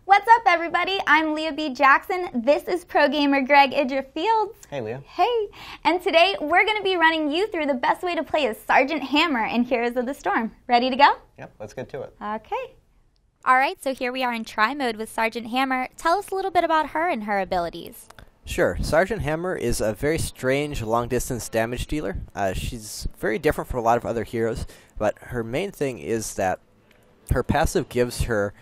What's up, everybody? I'm Leah B. Jackson. This is pro gamer Greg Idra Fields. Hey, Leah. Hey. And today we're going to be running you through the best way to play as Sergeant Hammer in Heroes of the Storm. Ready to go? Yep, let's get to it. Okay. All right, so here we are in try mode with Sergeant Hammer. Tell us a little bit about her and her abilities. Sure. Sergeant Hammer is a very strange long-distance damage dealer. She's very different from a lot of other heroes, but her main thing is that her passive gives her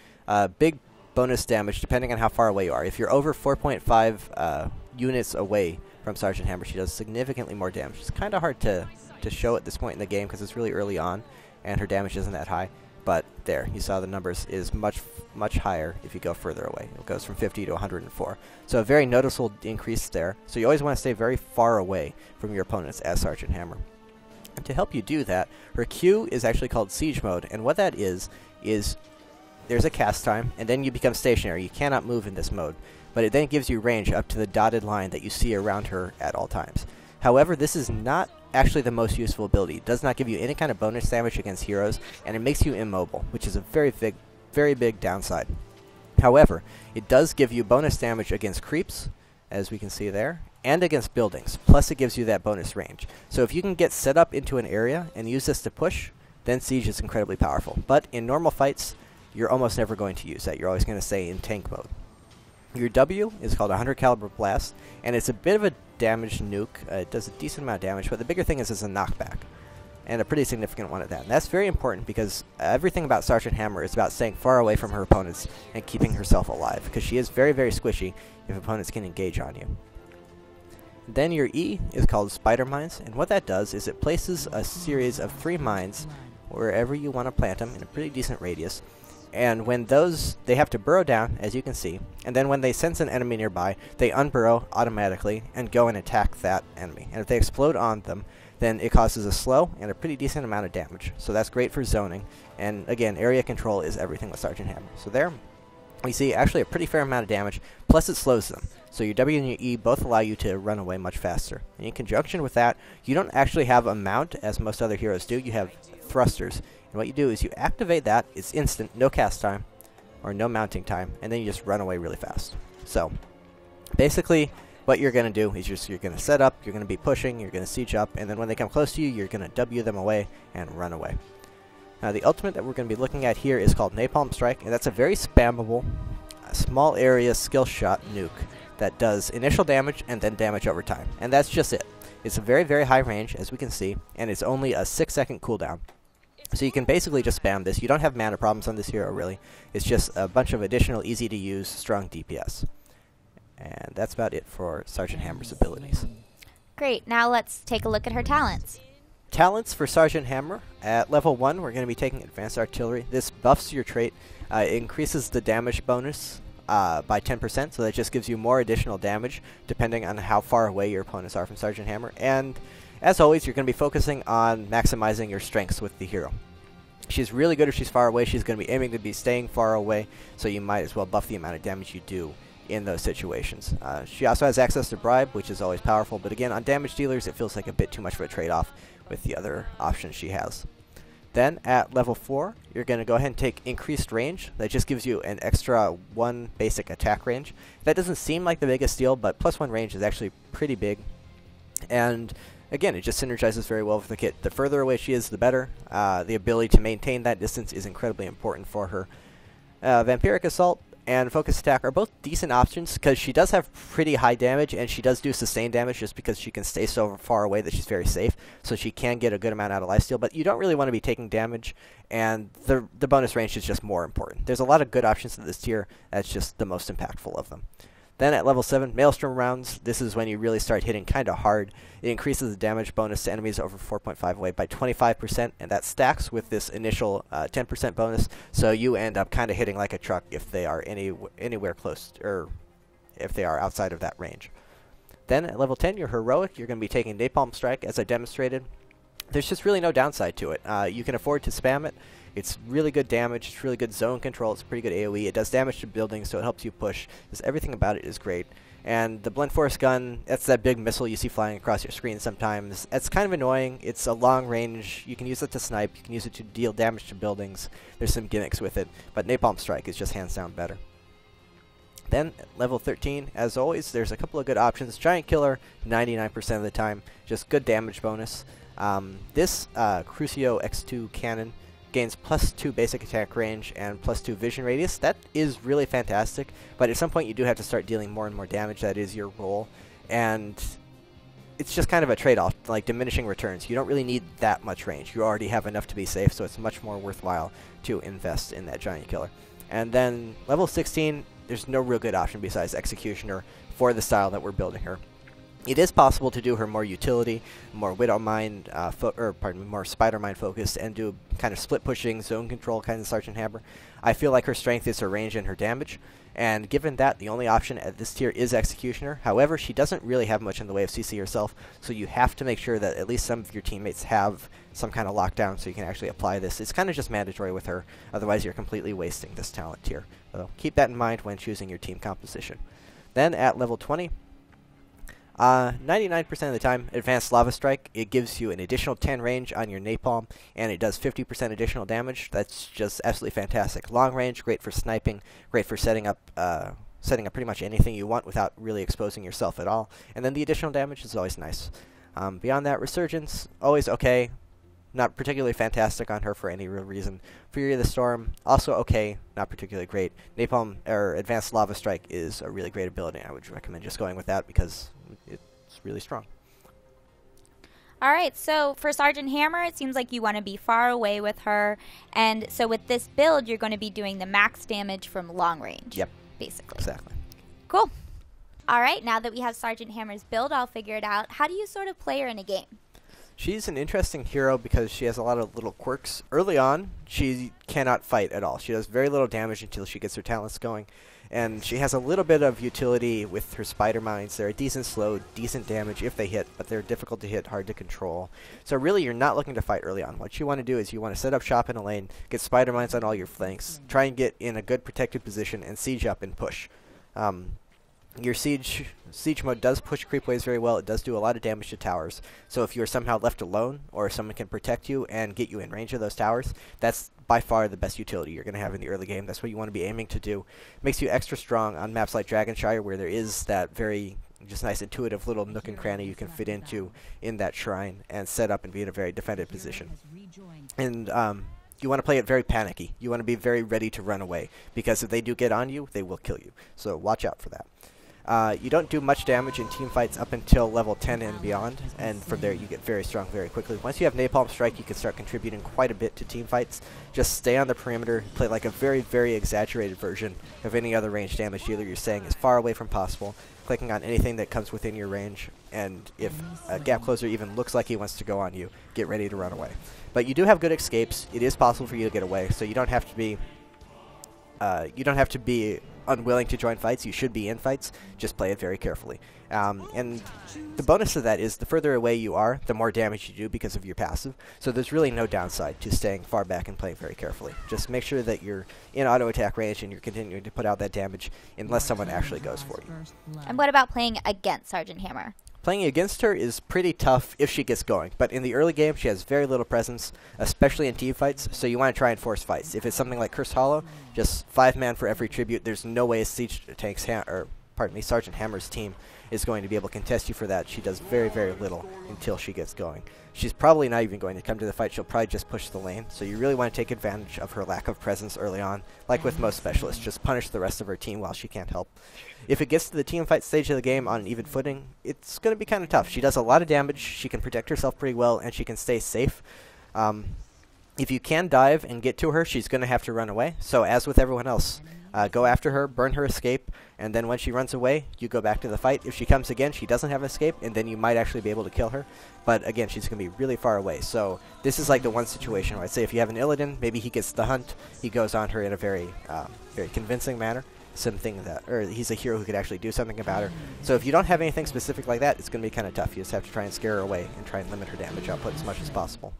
big bonus damage depending on how far away you are. If you're over 4.5 units away from Sergeant Hammer, she does significantly more damage. It's kind of hard to show at this point in the game because it's really early on, and her damage isn't that high. But there, you saw the numbers is much higher if you go further away. It goes from 50 to 104. So a very noticeable increase there. So you always want to stay very far away from your opponents as Sergeant Hammer. And to help you do that, her Q is actually called Siege Mode. And what that is there's a cast time, and then you become stationary. You cannot move in this mode. But it then gives you range up to the dotted line that you see around her at all times. However, this is not actually the most useful ability. It does not give you any kind of bonus damage against heroes, and it makes you immobile, which is a very big downside. However, it does give you bonus damage against creeps, as we can see there, and against buildings. Plus, it gives you that bonus range. So if you can get set up into an area and use this to push, then Siege is incredibly powerful. But in normal fights, you're almost never going to use that. You're always going to stay in tank mode. Your W is called a 100 caliber blast, and it's a bit of a damaged nuke. It does a decent amount of damage, but the bigger thing is it's a knockback, and a pretty significant one at that. And that's very important because everything about Sergeant Hammer is about staying far away from her opponents and keeping herself alive, because she is very squishy if opponents can engage on you. Then your E is called Spider Mines, and what that does is it places a series of 3 mines wherever you want to plant them in a pretty decent radius. And when they have to burrow down, as you can see, and then when they sense an enemy nearby, they unburrow automatically and go and attack that enemy. And if they explode on them, then it causes a slow and a pretty decent amount of damage. So that's great for zoning. And again, area control is everything with Sergeant Hammer. So there, we see actually a pretty fair amount of damage, plus it slows them. So your W and your E both allow you to run away much faster. And in conjunction with that, you don't actually have a mount as most other heroes do. You have thrusters. And what you do is you activate that, it's instant, no cast time, or no mounting time, and then you just run away really fast. So, basically, what you're going to do is you're going to set up, you're going to be pushing, you're going to siege up, and then when they come close to you, you're going to W them away and run away. Now, the ultimate that we're going to be looking at here is called Napalm Strike, and that's a very spammable, small area skill shot nuke that does initial damage and then damage over time. And that's just it. It's a very high range, as we can see, and it's only a 6-second cooldown. So you can basically just spam this. You don't have mana problems on this hero, really. It's just a bunch of additional, easy-to-use, strong DPS. And that's about it for Sergeant Hammer's abilities. Great. Now let's take a look at her talents. Talents for Sergeant Hammer. At level 1, we're going to be taking Advanced Artillery. This buffs your trait. It increases the damage bonus by 10%, so that just gives you more additional damage, depending on how far away your opponents are from Sergeant Hammer. And as always, you're going to be focusing on maximizing your strengths with the hero. She's really good if she's far away. She's going to be aiming to be staying far away, so you might as well buff the amount of damage you do in those situations. She also has access to Bribe, which is always powerful, but again, on damage dealers, it feels like a bit too much of a trade-off with the other options she has. Then, at level 4, you're going to go ahead and take Increased Range. That just gives you an extra 1 basic attack range. That doesn't seem like the biggest deal, but +1 range is actually pretty big. And again, it just synergizes very well with the kit. The further away she is, the better. The ability to maintain that distance is incredibly important for her. Vampiric Assault and Focus Attack are both decent options because she does have pretty high damage, and she does do sustained damage just because she can stay so far away that she's very safe, so she can get a good amount out of lifesteal, but you don't really want to be taking damage, and the bonus range is just more important. There's a lot of good options in this tier. That's just the most impactful of them. Then at level 7, Maelstrom Rounds. This is when you really start hitting kind of hard. It increases the damage bonus to enemies over 4.5 away by 25%, and that stacks with this initial 10% bonus, so you end up kind of hitting like a truck if they are anywhere close, or if they are outside of that range. Then at level 10, you're Heroic. You're going to be taking Napalm Strike, as I demonstrated. There's just really no downside to it. You can afford to spam it. It's really good damage, it's really good zone control, it's pretty good AoE, it does damage to buildings, so it helps you push. Just everything about it is great. And the Blunt Force Gun, that's that big missile you see flying across your screen sometimes. It's kind of annoying. It's a long range. You can use it to snipe. You can use it to deal damage to buildings. There's some gimmicks with it. But Napalm Strike is just hands down better. Then level 13, as always, there's a couple of good options. Giant Killer, 99% of the time, just good damage bonus. This Crucio X2 cannon gains +2 basic attack range and +2 vision radius. That is really fantastic, but at some point you do have to start dealing more and more damage. That is your role, and it's just kind of a trade-off, like diminishing returns. You don't really need that much range. You already have enough to be safe, so it's much more worthwhile to invest in that Giant Killer. And then level 16, there's no real good option besides Executioner for the style that we're building her. It is possible to do her more utility, more Widowmine, more Spider-Mine focused, and do kind of split pushing, zone control kind of Sergeant Hammer. I feel like her strength is her range and her damage, and given that, the only option at this tier is Executioner. However, she doesn't really have much in the way of CC herself, so you have to make sure that at least some of your teammates have some kind of lockdown so you can actually apply this. It's kind of just mandatory with her, otherwise you're completely wasting this talent tier. So keep that in mind when choosing your team composition. Then at level 20, 99% of the time, Advanced Lava Strike, it gives you an additional 10 range on your Napalm, and it does 50% additional damage. That's just absolutely fantastic. Long range, great for sniping, great for setting up pretty much anything you want without really exposing yourself at all. And then the additional damage is always nice. Beyond that, Resurgence, always okay. Not particularly fantastic on her for any real reason. Fury of the Storm, also okay, not particularly great. Napalm, or Advanced Lava Strike is a really great ability. I would recommend just going with that because it's really strong. All right, so for Sergeant Hammer, it seems like you want to be far away with her. And so with this build, you're going to be doing the max damage from long range. Yep. Basically. Exactly. Cool. All right, now that we have Sergeant Hammer's build all figured out, how do you sort of play her in a game? She's an interesting hero because she has a lot of little quirks. Early on, she cannot fight at all. She does very little damage until she gets her talents going. And she has a little bit of utility with her Spider Mines. They're a decent slow, decent damage if they hit, but they're difficult to hit, hard to control. So really, you're not looking to fight early on. What you want to do is you want to set up shop in a lane, get Spider Mines on all your flanks, try and get in a good protected position, and siege up and push. Your siege mode does push creep waves very well. It does do a lot of damage to towers. So if you're somehow left alone, or someone can protect you and get you in range of those towers, that's by far the best utility you're going to have in the early game. That's what you want to be aiming to do. Makes you extra strong on maps like Dragonshire, where there is that very just nice intuitive little nook and cranny you can fit into in that shrine and set up and be in a very defended position. And you want to play it very panicky. You want to be very ready to run away, because if they do get on you, they will kill you. So watch out for that. You don't do much damage in team fights up until level 10 and beyond, and from there you get very strong very quickly. Once you have Napalm Strike, you can start contributing quite a bit to team fights. Just stay on the perimeter, play like a very, very exaggerated version of any other range damage dealer you're staying as far away from possible, clicking on anything that comes within your range, and if a gap closer even looks like he wants to go on you, get ready to run away. But you do have good escapes. It is possible for you to get away, so you don't have to be unwilling to join fights. You should be in fights. Just play it very carefully. And the bonus of that is the further away you are, the more damage you do because of your passive. So there's really no downside to staying far back and playing very carefully. Just make sure that you're in auto attack range and you're continuing to put out that damage unless someone actually goes for you. And what about playing against Sergeant Hammer? Playing against her is pretty tough if she gets going, but in the early game she has very little presence, especially in team fights, so you want to try and force fights. If it's something like Cursed Hollow, just 5-man for every tribute, there's no way Sergeant Hammer's team is going to be able to contest you for that. She does very, very little until she gets going. She's probably not even going to come to the fight. She'll probably just push the lane, so you really want to take advantage of her lack of presence early on. Like with most specialists, just punish the rest of her team while she can't help. If it gets to the team fight stage of the game on an even footing, it's going to be kind of tough. She does a lot of damage, she can protect herself pretty well, and she can stay safe. If you can dive and get to her, she's going to have to run away. So as with everyone else, go after her, burn her escape, and then when she runs away, you go back to the fight. If she comes again, she doesn't have escape, and then you might actually be able to kill her. But again, she's going to be really far away. So this is like the one situation where I'd say if you have an Illidan, maybe he gets the hunt, he goes on her in a very, very convincing manner. Or he's a hero who could actually do something about her. So if you don't have anything specific like that, it's going to be kind of tough. You just have to try and scare her away and try and limit her damage output as much as possible.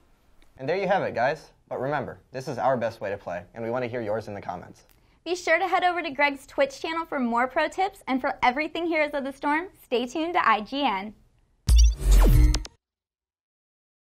And there you have it, guys. But remember, this is our best way to play, and we want to hear yours in the comments. Be sure to head over to Greg's Twitch channel for more pro tips, and for everything Heroes of the Storm, stay tuned to IGN.